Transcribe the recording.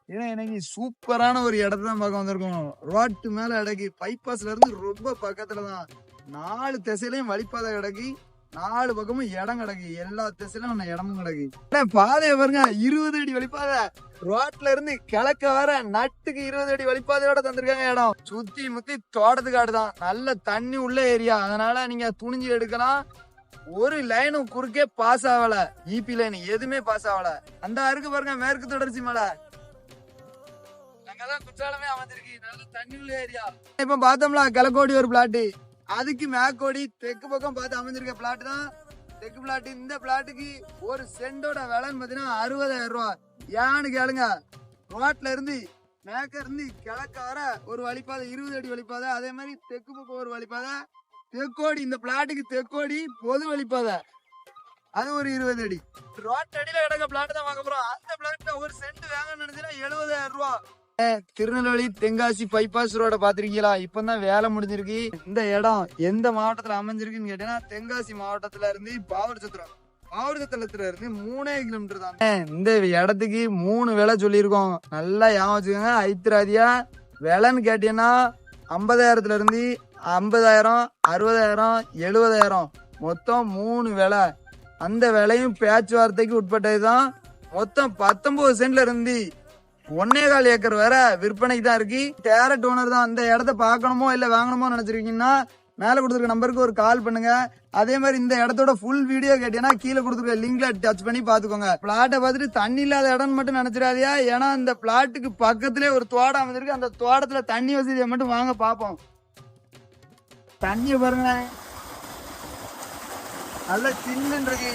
ஏன்னா எனக்கு சூப்பரான ஒரு இடத்த தான் பார்க்க வந்திருக்கோம். ரோட்டு மேல கிடக்கு. பைபாஸ்ல இருந்து ரொம்ப பக்கத்துலதான். 4 திசையிலயும் வழிபாதை கிடக்கு. 4 பக்கமும் இடம் கிடக்கு. எல்லா திசையிலும் இடமும் கிடக்கு. பாதையை பாருங்க, 20 அடி வழிபாதை. ரோட்ல இருந்து கிழக்க வர நட்டுக்கு 20 அடி வழிபாதையோட தந்திருக்காங்க. இடம் சுத்தி முத்தி தோட்டத்து காடுதான். நல்ல தண்ணி உள்ள ஏரியா. அதனால நீங்க துணிஞ்சு எடுக்கலாம். ஒரு லைனும் குறுக்கே பாஸ் ஆகல. ஈபி லைன் எதுவுமே பாஸ் ஆகல. அந்த அருக்கு பாருங்க, மேற்கு தொடர்ச்சி மலை. அங்கதான் குற்றாலமே அமைஞ்சிருக்கு. நல்ல தண்ணி உள்ள ஏரியா. இப்ப பார்த்தோம்ல கிழக்கோடி ஒரு பிளாட்டு, அதுக்கு மேக்கோடி தெற்கு பக்கம் பார்த்து அமைஞ்சிருக்க பிளாட் தான் தெற்கு பிளாட். இந்த பிளாட்டுக்கு ஒரு சென்டோட விலைன்னு பாத்தீங்கன்னா 60,000 ரூபாய். ஏன்னு கேளுங்க, ரோட்ல இருந்து மேக்க இருந்து கிழக்க வர ஒரு வழிபாதை 20 அடி வழிபாதை. அதே மாதிரி தெற்கு பக்கம் ஒரு வழிபாதை. தெற்கோடி இந்த பிளாட்டுக்கு தெற்கோடி பொது வழிபாதை, அது ஒரு 20 அடி. ரோட் அடியில கிடக்க பிளாட் தான் வாங்க போறோம். அந்த பிளாட்ல ஒரு சென்ட் வாங்கன்னு நினைச்சா 70,000 ரூபாய். திருநெல்வேலி தென்காசி பைபாஸ் ரோட பாத்திருக்கீங்களா? இப்பதான் வேலை முடிஞ்சிருக்கு. இந்த இடம் எந்த மாவட்டத்துல அமைஞ்சிருக்குன்னு கேட்டீங்கன்னா தென்காசி மாவட்டத்துல இருந்து பாவூர்சத்திரத்துல இருந்து 3 கிலோமீட்டர் தான். இந்த இடத்துக்கு 3 விலை சொல்லியிருக்கோம். நல்லா ஞாபகம் வச்சுக்கோங்க. ஐத்திராதியா விலைன்னு கேட்டீங்கன்னா 50,000 இருந்து 50,000, 60,000, 70,000 மொத்தம் 3 விலை. அந்த விலையும் பேச்சுவார்த்தைக்கு உட்பட்டதுதான். மொத்தம் 19 சென்ட்ல இருந்து 1.25 ஏக்கர் வர விற்பனைக்கு தான் இருக்கு. டேரக்ட் ஓனர் தான். அந்த இடத்த பார்க்கணுமோ இல்ல வாங்கணுமோ நினைச்சிருக்கீங்கன்னா மேல கொடுத்துருக்க நம்பருக்கு ஒரு கால் பண்ணுங்க. அதே மாதிரி இந்த இடத்தோட ஃபுல் வீடியோ கேட்டீங்கன்னா கீழே கொடுத்துருக்க லிங்க்ல டச் பண்ணி பாத்துக்கோங்க. பிளாட்டை பார்த்துட்டு தண்ணி இல்லாத இடம்னு மட்டும் நினைச்சிடாதியா. ஏன்னா இந்த பிளாட்டுக்கு பக்கத்திலே ஒரு தோட்டம் அமைஞ்சிருக்கு. அந்த தோட்டத்துல தண்ணி வசதியை மட்டும் வாங்க பாப்போம். தண்ணிய பாருங்க, நல்ல சில்லுன்னு இருக்கு.